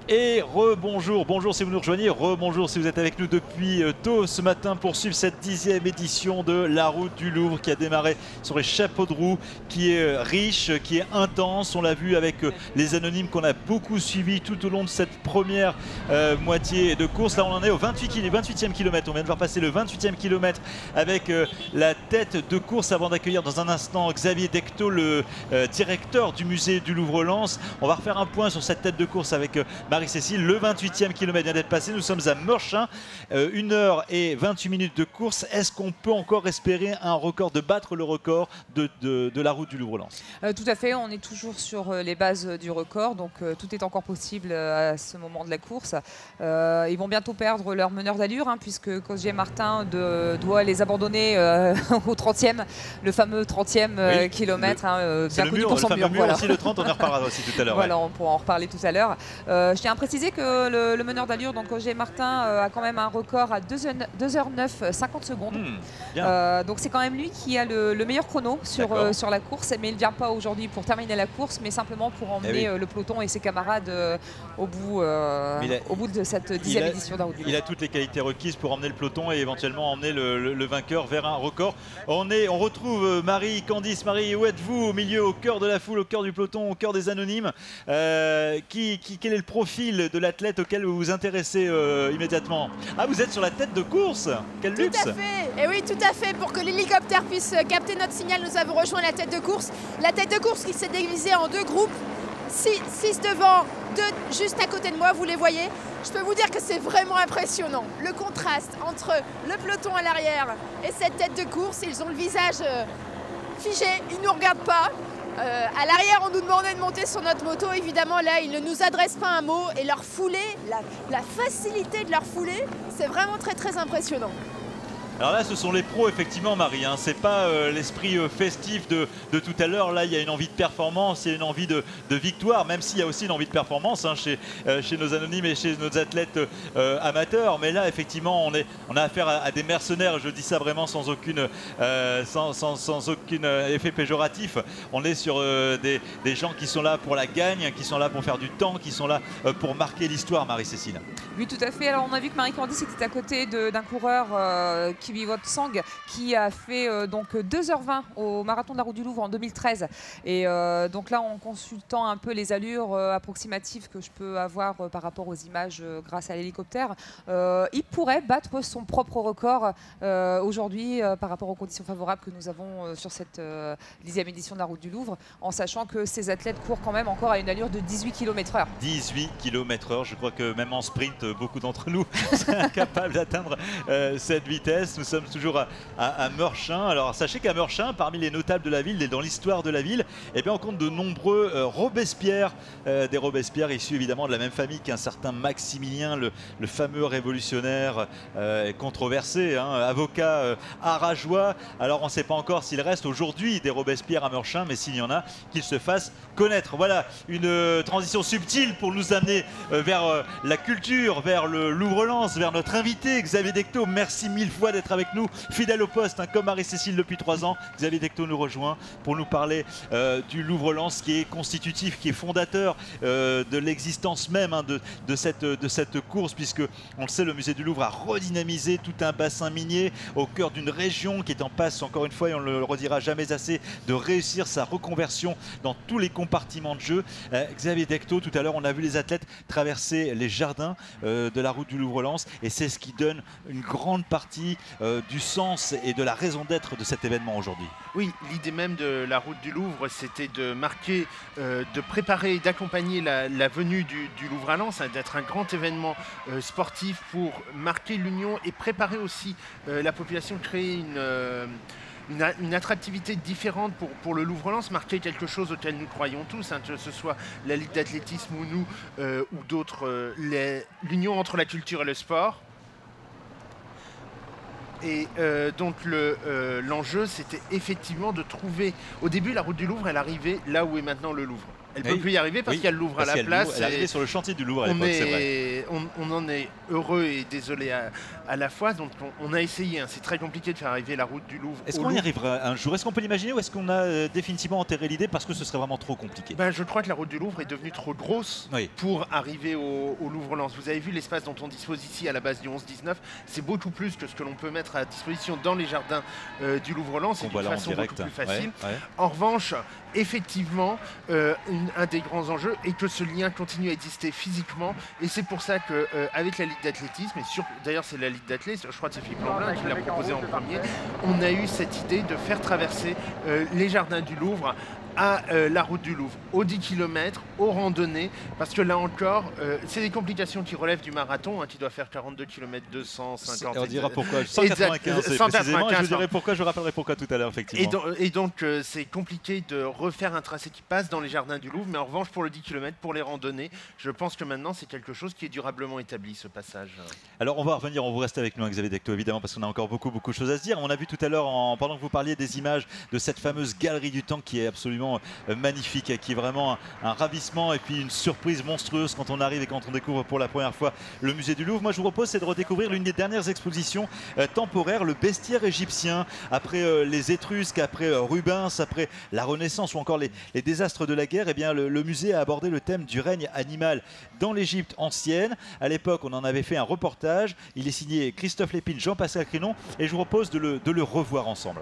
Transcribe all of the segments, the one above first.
Et rebonjour, bonjour si vous nous rejoignez, rebonjour si vous êtes avec nous depuis tôt ce matin pour suivre cette 10e édition de la route du Louvre qui a démarré sur les chapeaux de roue, qui est riche, qui est intense. On l'a vu avec les anonymes qu'on a beaucoup suivis tout au long de cette première moitié de course. Là on en est au 28e kilomètre, on vient de voir passer le 28e kilomètre avec la tête de course avant d'accueillir dans un instant Xavier Decto, le directeur du musée du Louvre-Lens. On va refaire un point sur cette tête de course avec Marie-Cécile. Le 28e kilomètre vient d'être passé, nous sommes à Meurchin, 1 h et 28 minutes de course. Est-ce qu'on peut encore espérer un record, de battre le record de la route du Louvre-Lens? Tout à fait, on est toujours sur les bases du record, donc tout est encore possible à ce moment de la course. Ils vont bientôt perdre leur meneur d'allure, puisque Cosget Martin doit les abandonner au 30e, le fameux 30e kilomètre. C'est le mur, le fameux mur aussi, le 30, on en reparlera aussi tout à l'heure. Voilà, on pourra en reparler tout à l'heure. Je tiens à préciser que le meneur d'allure, donc Cosget Martin, a quand même un record à 2h09, 50 secondes. Donc c'est quand même lui qui a le meilleur chrono sur la course, mais il ne vient pas aujourd'hui pour terminer la course, mais simplement pour emmener le peloton et ses camarades au bout de cette 10e édition de la route du Louvre. Il a toutes les qualités requises pour emmener le peloton et éventuellement emmener le vainqueur vers un record. On retrouve Marie, Candice. Marie, où êtes-vous? Au milieu, au cœur de la foule, au cœur du peloton, au cœur des anonymes. Quel est le profil de l'athlète auquel vous vous intéressez immédiatement? Ah, vous êtes sur la tête de course. Quel luxe! Tout à fait. Et oui, tout à fait. Pour que l'hélicoptère puisse capter notre signal, nous avons rejoint la tête de course. La tête de course qui s'est divisée en 2 groupes. 6 devant, 2 juste à côté de moi, vous les voyez. Je peux vous dire que c'est vraiment impressionnant. Le contraste entre le peloton à l'arrière et cette tête de course. Ils ont le visage figé, ils ne nous regardent pas. À l'arrière, on nous demandait de monter sur notre moto. Évidemment, là, ils ne nous adressent pas un mot. Et leur foulée, la facilité de leur foulée, c'est vraiment très, très impressionnant. Alors là, ce sont les pros, effectivement, Marie. C'est pas l'esprit festif de tout à l'heure. Là, il y a une envie de performance, il y a une envie de victoire, même s'il y a aussi une envie de performance chez nos anonymes et chez nos athlètes amateurs. Mais là, effectivement, on a affaire à des mercenaires. Je dis ça vraiment sans aucun effet péjoratif. On est sur des gens qui sont là pour la gagne, qui sont là pour faire du temps, qui sont là pour marquer l'histoire, Marie-Cécile. Oui, tout à fait. Alors, on a vu que Marie-Candice était à côté d'un coureur Kiviwot Sang, qui a fait donc 2h20 au marathon de la route du Louvre en 2013. Et donc là, en consultant un peu les allures approximatives que je peux avoir par rapport aux images grâce à l'hélicoptère, il pourrait battre son propre record aujourd'hui par rapport aux conditions favorables que nous avons sur cette 10e édition de la route du Louvre, en sachant que ces athlètes courent quand même encore à une allure de 18 km/h. 18 km/h, je crois que même en sprint, beaucoup d'entre nous sont incapables d'atteindre cette vitesse. Nous sommes toujours à Meurchin. Alors sachez qu'à Meurchin, parmi les notables de la ville et dans l'histoire de la ville, eh bien, on compte de nombreux Robespierre, des Robespierre issus évidemment de la même famille qu'un certain Maximilien, le fameux révolutionnaire controversé, avocat arageois. Alors on ne sait pas encore s'il reste aujourd'hui des Robespierre à Meurchin, mais s'il y en a, qu'ils se fassent connaître. Voilà une transition subtile pour nous amener vers la culture, vers le Louvre-Lens, vers notre invité Xavier Decto. Merci mille fois d'être avec nous, fidèle au poste, comme Marie-Cécile depuis 3 ans. Xavier Decto nous rejoint pour nous parler du Louvre-Lens, qui est constitutif, qui est fondateur de l'existence même de cette course, puisque on le sait, le musée du Louvre a redynamisé tout un bassin minier au cœur d'une région qui est en passe, encore une fois, et on ne le redira jamais assez, de réussir sa reconversion dans tous les compartiments de jeu. Xavier Decto, tout à l'heure, on a vu les athlètes traverser les jardins de la route du Louvre-Lens, et c'est ce qui donne une grande partie du sens et de la raison d'être de cet événement aujourd'hui. Oui, l'idée même de la route du Louvre, c'était de marquer, de préparer, d'accompagner la venue du Louvre à Lens, d'être un grand événement sportif pour marquer l'union et préparer aussi la population, créer une attractivité différente pour le Louvre-Lens, marquer quelque chose auquel nous croyons tous, que ce soit la Ligue d'athlétisme ou nous, ou d'autres, l'union entre la culture et le sport. Et donc l'enjeu, c'était effectivement de trouver... Au début, la route du Louvre, elle arrivait là où est maintenant le Louvre. Elle ne peut plus y arriver parce qu'il y a le Louvre à la place. Elle est arrivée sur le chantier du Louvre à l'époque, c'est vrai. On en est heureux et désolé à la fois. Donc on a essayé, hein. C'est très compliqué de faire arriver la route du Louvre. Est-ce qu'on y arrivera un jour? Est-ce qu'on peut l'imaginer ou est-ce qu'on a définitivement enterré l'idée parce que ce serait vraiment trop compliqué? Je crois que la route du Louvre est devenue trop grosse pour arriver au Louvre-Lens. Vous avez vu l'espace dont on dispose ici à la base du 11-19. C'est beaucoup plus que ce que l'on peut mettre à disposition dans les jardins du Louvre-Lens. C'est d'une façon beaucoup plus facile. En revanche, effectivement, un des grands enjeux est que ce lien continue à exister physiquement, et c'est pour ça qu'avec la Ligue d'athlétisme, et d'ailleurs c'est la Ligue d'athlétisme, je crois que c'est Philippe Lamblin qui l'a proposé en premier, on a eu cette idée de faire traverser les jardins du Louvre à la route du Louvre, aux 10 km, aux randonnées, parce que là encore, c'est des complications qui relèvent du marathon, qui doit faire 42 km 250. On dira pourquoi, 195 précisément, et je vous dirai pourquoi, je rappellerai pourquoi tout à l'heure, effectivement. Et donc c'est compliqué de refaire un tracé qui passe dans les jardins du Louvre, mais en revanche pour le 10 km, pour les randonnées, je pense que maintenant c'est quelque chose qui est durablement établi, ce passage. Alors on va revenir, on vous reste avec nous, Xavier Decto, évidemment, parce qu'on a encore beaucoup de choses à se dire. On a vu tout à l'heure, pendant que vous parliez des images de cette fameuse galerie du temps qui est absolument magnifique, qui est vraiment un ravissement et puis une surprise monstrueuse quand on arrive et quand on découvre pour la première fois le musée du Louvre. Moi je vous propose, c'est de redécouvrir l'une des dernières expositions temporaires, le bestiaire égyptien, après les Étrusques, après Rubens, après la Renaissance ou encore les désastres de la guerre. Eh bien le musée a abordé le thème du règne animal dans l'Égypte ancienne. À l'époque on en avait fait un reportage, il est signé Christophe Lépine, Jean-Pascal Crinon, et je vous propose de le revoir ensemble.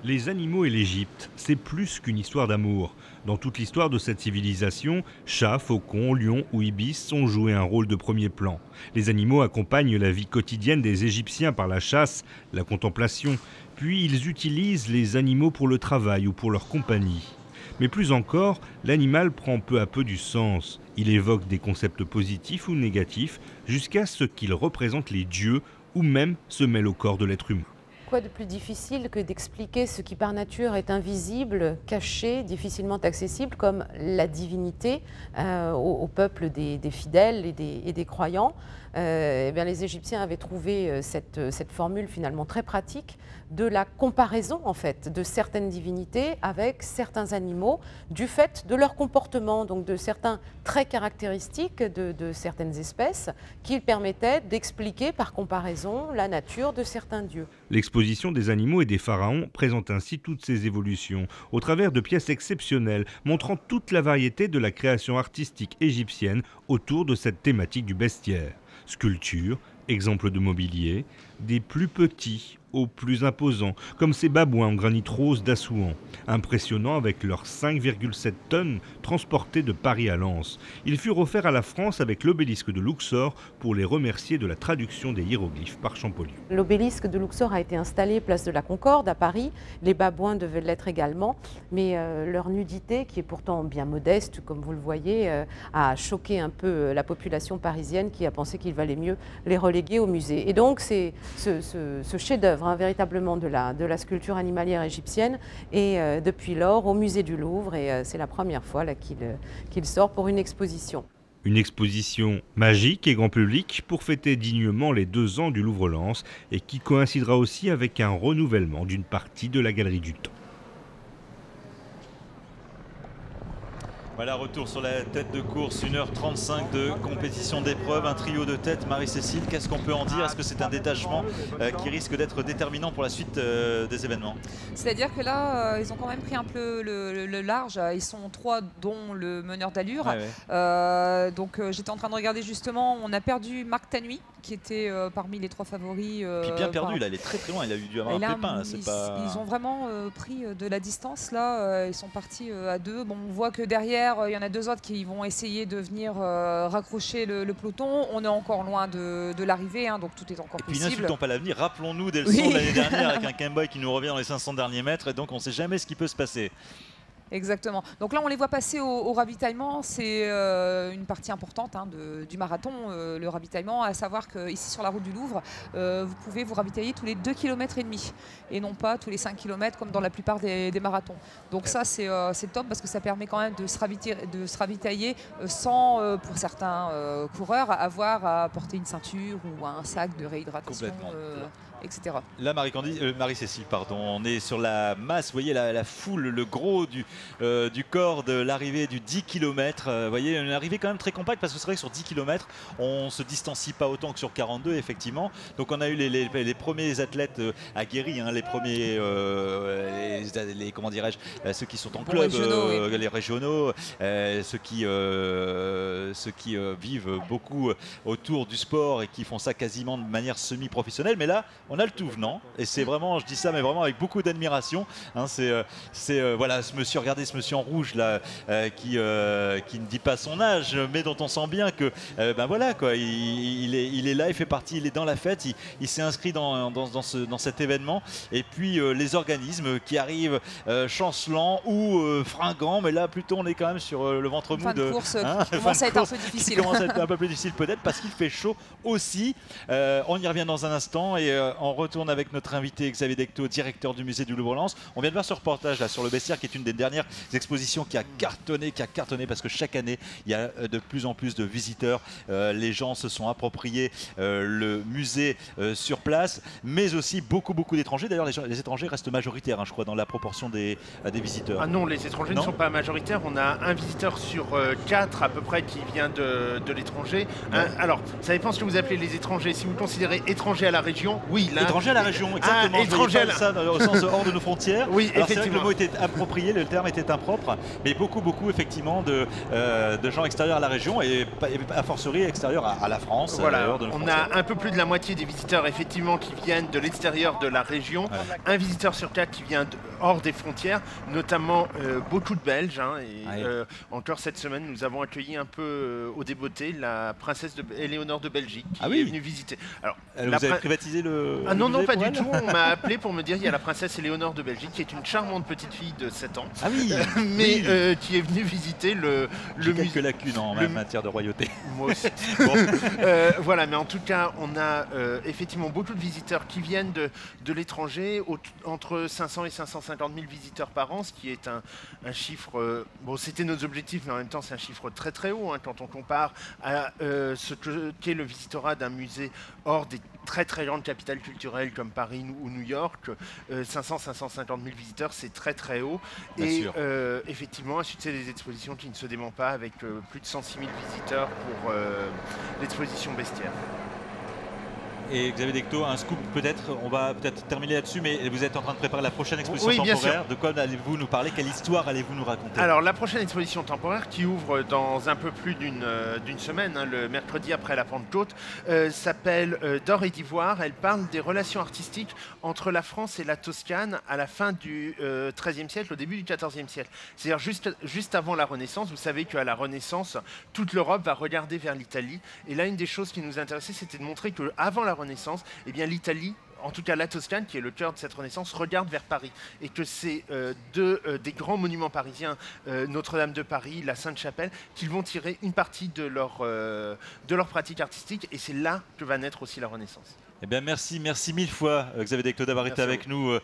Les animaux et l'Égypte, c'est plus qu'une histoire d'amour. Dans toute l'histoire de cette civilisation, chats, faucons, lions ou ibis ont joué un rôle de premier plan. Les animaux accompagnent la vie quotidienne des Égyptiens par la chasse, la contemplation, puis ils utilisent les animaux pour le travail ou pour leur compagnie. Mais plus encore, l'animal prend peu à peu du sens. Il évoque des concepts positifs ou négatifs jusqu'à ce qu'il représente les dieux ou même se mêle au corps de l'être humain. Quoi de plus difficile que d'expliquer ce qui par nature est invisible, caché, difficilement accessible, comme la divinité au peuple des fidèles et des croyants. Eh bien, les Égyptiens avaient trouvé cette formule finalement très pratique de la comparaison en fait de certaines divinités avec certains animaux du fait de leur comportement, donc de certains traits caractéristiques de certaines espèces qui permettaient d'expliquer par comparaison la nature de certains dieux. L'exposition des animaux et des pharaons présente ainsi toutes ces évolutions au travers de pièces exceptionnelles montrant toute la variété de la création artistique égyptienne autour de cette thématique du bestiaire. Sculptures, exemples de mobilier, des plus petits aux plus imposants, comme ces babouins en granit rose d'Assouan, impressionnants avec leurs 5,7 tonnes transportées de Paris à Lens. Ils furent offerts à la France avec l'obélisque de Luxor pour les remercier de la traduction des hiéroglyphes par Champollion. L'obélisque de Luxor a été installé place de la Concorde à Paris. Les babouins devaient l'être également, mais leur nudité, qui est pourtant bien modeste, comme vous le voyez, a choqué un peu la population parisienne qui a pensé qu'il valait mieux les reléguer au musée. Et donc c'est ce chef-d'œuvre véritablement de la sculpture animalière égyptienne et depuis lors au musée du Louvre, et c'est la première fois qu'il sort pour une exposition. Une exposition magique et grand public pour fêter dignement les 2 ans du Louvre-Lens et qui coïncidera aussi avec un renouvellement d'une partie de la Galerie du Temps. Voilà, retour sur la tête de course, 1h35 de compétition d'épreuve, un trio de tête. Marie-Cécile, qu'est-ce qu'on peut en dire? Est-ce que c'est un détachement qui risque d'être déterminant pour la suite des événements? C'est-à-dire que là, ils ont quand même pris un peu le large. Ils sont 3, dont le meneur d'allure. Donc j'étais en train de regarder justement, on a perdu Marc Tanui, qui était parmi les 3 favoris. Puis bien perdu, là, il est très très loin, il a dû avoir un pépin. Là, ils ont vraiment pris de la distance, là. Ils sont partis à 2. Bon, on voit que derrière, il y en a 2 autres qui vont essayer de venir raccrocher le peloton. On est encore loin de l'arrivée, donc tout est encore possible. Et puis n'insultons pas l'avenir, rappelons-nous des leçons de l'année dernière avec un Kemboy qui nous revient dans les 500 derniers mètres, et donc on ne sait jamais ce qui peut se passer. Exactement. Donc là, on les voit passer au ravitaillement. C'est une partie importante du marathon, le ravitaillement, à savoir qu'ici sur la route du Louvre, vous pouvez vous ravitailler tous les 2,5 km et non pas tous les 5 km comme dans la plupart des marathons. Donc ça, c'est top parce que ça permet quand même de se ravitailler sans, pour certains coureurs, avoir à porter une ceinture ou un sac de réhydratation etc. Là, Marie-Cécile, pardon, on est sur la masse, vous voyez la foule, le gros du corps de l'arrivée du 10 km. Vous voyez, une arrivée quand même très compacte parce que c'est vrai que sur 10 km, on ne se distancie pas autant que sur 42, effectivement. Donc on a eu les premiers athlètes aguerris, hein, les premiers, comment dirais-je, ceux qui sont en club, régionaux, oui. les régionaux, ceux qui vivent beaucoup autour du sport et qui font ça quasiment de manière semi-professionnelle. Mais là, on a le tout venant. Et c'est vraiment, je dis ça, mais vraiment avec beaucoup d'admiration. Hein, voilà, regardez ce monsieur en rouge là, qui ne dit pas son âge, mais dont on sent bien que, ben voilà, quoi, il est là, il fait partie, il est dans la fête, il s'est inscrit dans cet événement. Et puis les organismes qui arrivent chancelants ou fringants, mais là plutôt on est quand même sur le ventre mou de course qui commence à être un peu difficile. Qui commence à être un peu plus difficile peut-être parce qu'il fait chaud aussi. On y revient dans un instant et on retourne avec notre invité Xavier Decto, directeur du musée du Louvre-Lens. On vient de voir ce reportage là sur le bestiaire qui est une des dernières expositions qui a cartonné parce que chaque année il y a de plus en plus de visiteurs. Les gens se sont appropriés le musée sur place, mais aussi beaucoup d'étrangers. D'ailleurs les étrangers restent majoritaires, hein, je crois, dans la proportion des visiteurs. Ah non, les étrangers ne sont pas majoritaires. On a un visiteur sur 4 à peu près qui vient de l'étranger. Ouais. Alors, ça dépend ce que vous appelez les étrangers. Si vous considérez étrangers à la région, oui. Là, étrangers à la région, exactement. Étrangers ça au sens hors de nos frontières. Oui, alors, c'est vrai que effectivement. le mot était approprié, le terme était impropre, mais beaucoup effectivement de gens extérieurs à la région et a fortiori extérieurs à la France. Voilà, hors de nos on frontières. a un peu plus de la moitié des visiteurs effectivement qui viennent de l'extérieur de la région. Ouais. Un visiteur sur 4 qui vient hors des frontières, notamment beaucoup de Belges. Hein, et encore cette semaine, nous avons accueilli un peu au débeauté la princesse Éléonore de Belgique qui est venue visiter. Alors, vous avez privatisé le Ah non, musée pas pour du elle tout. On m'a appelé pour me dire il y a la princesse Éléonore de Belgique qui est une charmante petite fille de 7 ans. Ah oui, mais qui est venue visiter le musée. musée. Quelques lacunes en matière de royauté. Moi aussi. Bon. Voilà, mais en tout cas, on a effectivement beaucoup de visiteurs qui viennent de l'étranger, entre 500 et 550 000 visiteurs par an, ce qui est un chiffre. Bon, c'était nos objectifs, mais en même temps, c'est un chiffre très très haut hein, quand on compare à ce qu'est le visitorat d'un musée hors des très très grandes capitales culturelles comme Paris ou New York. 500-550 000 visiteurs, c'est très très haut. Bien sûr. Effectivement, un succès des expositions qui ne se dément pas avec plus de 106 000 visiteurs pour l'exposition Bestiaire. Et Xavier Decto, un scoop peut-être, on va peut-être terminer là-dessus, mais vous êtes en train de préparer la prochaine exposition temporaire. De quoi allez-vous nous parler? Quelle histoire allez-vous nous raconter? Alors la prochaine exposition temporaire qui ouvre dans un peu plus d'une semaine, hein, le mercredi après la Pentecôte, s'appelle D'or et d'ivoire. Elle parle des relations artistiques entre la France et la Toscane à la fin du XIIIe siècle, au début du XIVe siècle. C'est-à-dire juste avant la Renaissance. Vous savez qu'à la Renaissance, toute l'Europe va regarder vers l'Italie. Et là, une des choses qui nous intéressait, c'était de montrer qu'avant la Renaissance, eh bien l'Italie, en tout cas la Toscane, qui est le cœur de cette Renaissance, regarde vers Paris. Et que c'est des grands monuments parisiens, Notre-Dame de Paris, la Sainte-Chapelle, qu'ils vont tirer une partie de leur pratique artistique. Et c'est là que va naître aussi la Renaissance. Eh bien, merci mille fois Xavier Decto d'avoir été avec nous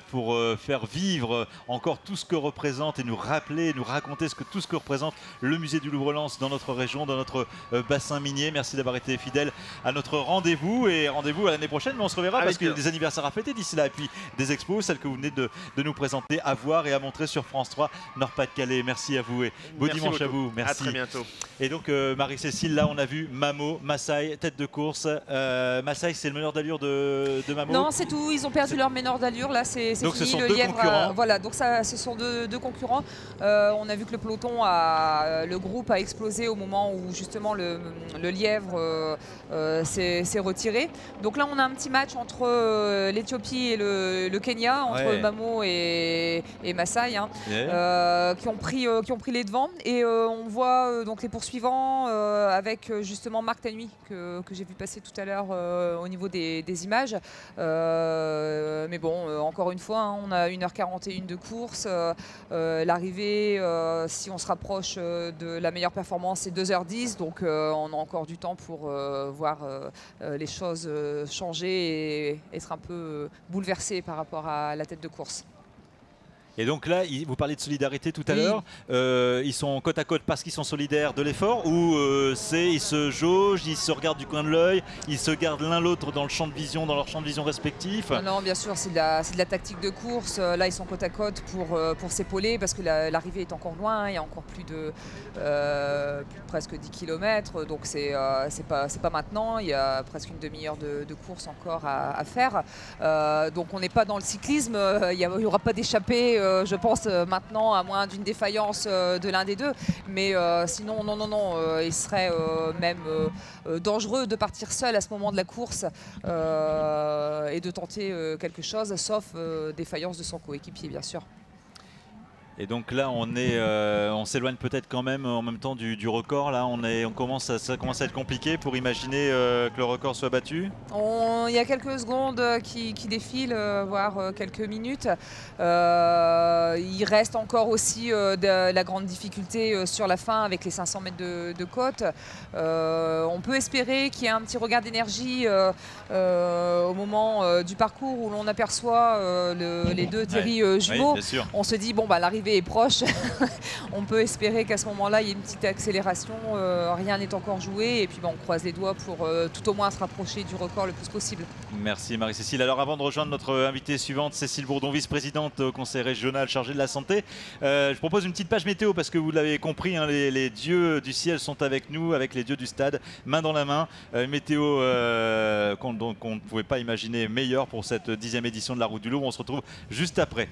pour faire vivre encore tout ce que représente et nous raconter tout ce que représente le musée du Louvre-Lens dans notre région, dans notre bassin minier. Merci d'avoir été fidèle à notre rendez-vous et rendez-vous à l'année prochaine. Mais on se reverra parce qu'il y a des anniversaires à fêter d'ici là et puis des expos, celles que vous venez de nous présenter, à voir et à montrer sur France 3 Nord-Pas-de-Calais. Merci à vous et beau dimanche à vous. Merci. À très bientôt. Et donc Marie-Cécile, là on a vu Mamo, Maasai, tête de course. Maasai, c'est le meneur d'allure de Mamo? Non, c'est tout. Ils ont perdu leur meneur d'allure. Là, c'est fini. Donc ce sont le deux lièvre, concurrents. voilà, donc ce sont deux concurrents. On a vu que le peloton, le groupe a explosé au moment où justement le lièvre s'est retiré. Donc là, on a un petit match entre l'Éthiopie et le Kenya, entre Mamo et Maasai, hein, qui ont pris les devants. Et on voit donc les poursuivants avec justement Marc Tanui que j'ai vu passer tout à l'heure au niveau des images. Mais bon, encore une fois, hein, on a 1h41 de course. L'arrivée, si on se rapproche de la meilleure performance, c'est 2h10. Donc on a encore du temps pour voir les choses changer et être un peu bouleversé par rapport à la tête de course. Et donc là, vous parlez de solidarité tout à Oui. l'heure. Ils sont côte à côte parce qu'ils sont solidaires de l'effort ou ils se jaugent, ils se regardent du coin de l'œil, ils se gardent l'un l'autre dans le champ de vision, dans leur champ de vision respectif. Non, bien sûr, c'est de la tactique de course. Là, ils sont côte à côte pour s'épauler parce que l'arrivée est encore loin. Il y a encore plus de presque 10 km. Donc, c'est pas maintenant. Il y a presque une demi-heure de course encore à faire. Donc, on n'est pas dans le cyclisme. Il n'y aura pas d'échappée, je pense, maintenant, à moins d'une défaillance de l'un des deux. Mais sinon, non, il serait même dangereux de partir seul à ce moment de la course et de tenter quelque chose, sauf défaillance de son coéquipier, bien sûr. Et donc là, on s'éloigne peut-être quand même en même temps du record. Là, ça commence à être compliqué pour imaginer que le record soit battu. Il y a quelques secondes qui défilent, voire quelques minutes. Il reste encore aussi de la grande difficulté sur la fin avec les 500 mètres de côte. On peut espérer qu'il y ait un petit regard d'énergie au moment du parcours où l'on aperçoit les deux Thierry jumeaux. Oui, bien sûr. On se dit, bon, bah, l'arrivée est proche. On peut espérer qu'à ce moment-là, il y ait une petite accélération. Rien n'est encore joué. Et puis, on croise les doigts pour tout au moins se rapprocher du record le plus possible. Merci Marie-Cécile. Alors avant de rejoindre notre invitée suivante, Cécile Bourdon, vice-présidente au conseil régional chargée de la santé, je propose une petite page météo parce que vous l'avez compris, hein, les dieux du ciel sont avec nous, avec les dieux du stade, main dans la main. Météo qu'on ne pouvait pas imaginer meilleure pour cette 10e édition de la Route du Louvre. On se retrouve juste après.